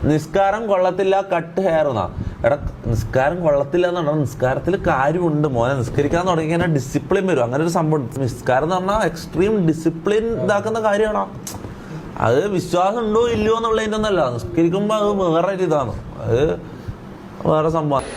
നിസ്കാരം കൊള്ളത്തില്ല, cut hair എന്നാ. എടാ നിസ്കാരം കൊള്ളത്തില്ല എന്ന് പറഞ്ഞാൽ നിസ്കാരത്തിൽ കാര്യമുണ്ട് മോനെ. നിസ്കരിക്കാൻ തുടങ്ങി കഴിഞ്ഞാൽ ഡിസിപ്ലിൻ വരും. അങ്ങനെ ഒരു സംഭവം. നിസ്കാരം എന്ന് പറഞ്ഞാൽ എക്സ്ട്രീം ഡിസിപ്ലിൻ ഇതാക്കുന്ന കാര്യമാണോ. അത് വിശ്വാസം ഉണ്ടോ ഇല്ലയോ എന്നുള്ളതിൻ്റെ ഒന്നല്ല. നിസ്കരിക്കുമ്പോൾ അത് വേറെ ഇതാണ്, അത് വേറെ സംഭവം.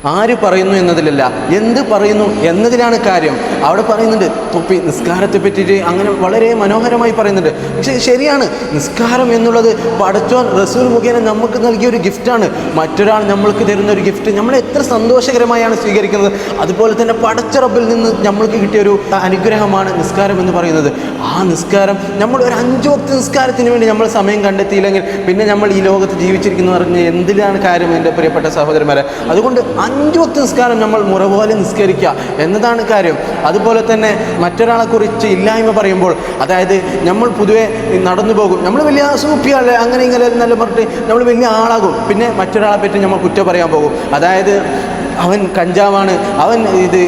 ആര് പറയുന്നു എന്നതിലല്ല, എന്ത് പറയുന്നു എന്നതിലാണ് കാര്യം. അവിടെ പറയുന്നുണ്ട് തൊപ്പി നിസ്കാരത്തെ പറ്റിയിട്ട് അങ്ങനെ വളരെ മനോഹരമായി പറയുന്നുണ്ട്. പക്ഷേ ശരിയാണ്, നിസ്കാരം എന്നുള്ളത് പടച്ചോൻ റസൂൽ മുഖേന നമുക്ക് നൽകിയ ഒരു ഗിഫ്റ്റാണ്. മറ്റൊരാൾ നമ്മൾക്ക് തരുന്ന ഒരു ഗിഫ്റ്റ് നമ്മൾ എത്ര സന്തോഷകരമായാണ് സ്വീകരിക്കുന്നത്. അതുപോലെ തന്നെ പടച്ച റബ്ബിൽ നിന്ന് നമ്മൾക്ക് കിട്ടിയ ഒരു അനുഗ്രഹമാണ് നിസ്കാരം എന്ന് പറയുന്നത്. ആ നിസ്കാരം നമ്മൾ ഒരു 5 വക്ത് നിസ്കാരത്തിന് വേണ്ടി നമ്മൾ സമയം കണ്ടെത്തിയില്ലെങ്കിൽ പിന്നെ നമ്മൾ ഈ ലോകത്ത് ജീവിച്ചിരിക്കുന്നു പറഞ്ഞ് എന്തിനാണ് കാര്യം എൻ്റെ പ്രിയപ്പെട്ട സഹോദരന്മാരെ. അതുകൊണ്ട് 5 വക്ത് നിസ്കാരം നമ്മൾ മുറ പോലെ നിസ്കരിക്കുക എന്നതാണ് കാര്യം. അതുപോലെ തന്നെ മറ്റൊരാളെ കുറിച്ച് ഇല്ലായ്മ പറയുമ്പോൾ, അതായത് നമ്മൾ പൊതുവെ നടന്നു പോകും, നമ്മൾ വലിയ സൂപ്പിയല്ലേ അങ്ങനെ ഇങ്ങനെ നല്ല പറഞ്ഞിട്ട് നമ്മൾ വലിയ ആളാകും. പിന്നെ മറ്റൊരാളെ പറ്റി നമ്മൾ കുറ്റം പറയാൻ പോകും. അതായത് അവൻ കഞ്ചാവാണ്, അവൻ ഇത്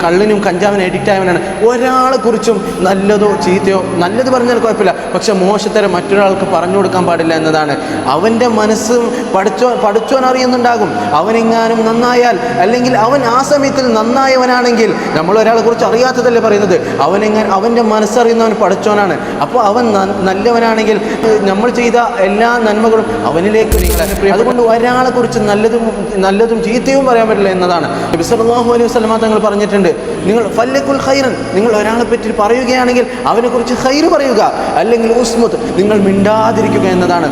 കള്ളിനും കഞ്ചാവിനും എഡിക്റ്റ് ആയവനാണ്. ഒരാളെ കുറിച്ചും നല്ലതോ ചീത്തയോ, നല്ലത് പറഞ്ഞാൽ കുഴപ്പമില്ല, പക്ഷെ മോശത്തരം മറ്റൊരാൾക്ക് പറഞ്ഞു കൊടുക്കാൻ പാടില്ല എന്നതാണ്. അവൻ്റെ മനസ്സും പഠിച്ചോൻ അറിയുന്നുണ്ടാകും. അവനെങ്ങാനും നന്നായാൽ, അല്ലെങ്കിൽ അവൻ ആ സമയത്തിൽ നന്നായവനാണെങ്കിൽ, നമ്മൾ ഒരാളെ കുറിച്ച് അറിയാത്തതല്ലേ പറയുന്നത്, അവൻ്റെ മനസ്സറിയുന്നവൻ പഠിച്ചോനാണ്. അപ്പോൾ അവൻ നല്ലവനാണെങ്കിൽ നമ്മൾ ചെയ്ത എല്ലാ നന്മകളും അവനിലേക്ക് നീങ്ങും. അതുകൊണ്ട് ഒരാളെ കുറിച്ച് നല്ലതും ചീത്തയും പറയാൻ പറ്റില്ല എന്നതാണ്. നബി സല്ലല്ലാഹു അലൈഹി വസല്ലം തങ്ങൾ പറഞ്ഞിട്ടുണ്ട്, നിങ്ങൾ ഫല്ലകുൽ ഖൈറൻ, നിങ്ങൾ ഒരാളെ പറ്റി പറയുകയാണെങ്കിൽ അവനെക്കുറിച്ച് ഖൈർ പറയുക, അല്ലെങ്കിൽ ഉസ്മുത്, നിങ്ങൾ മിണ്ടാതിരിക്കുക എന്നതാണ്.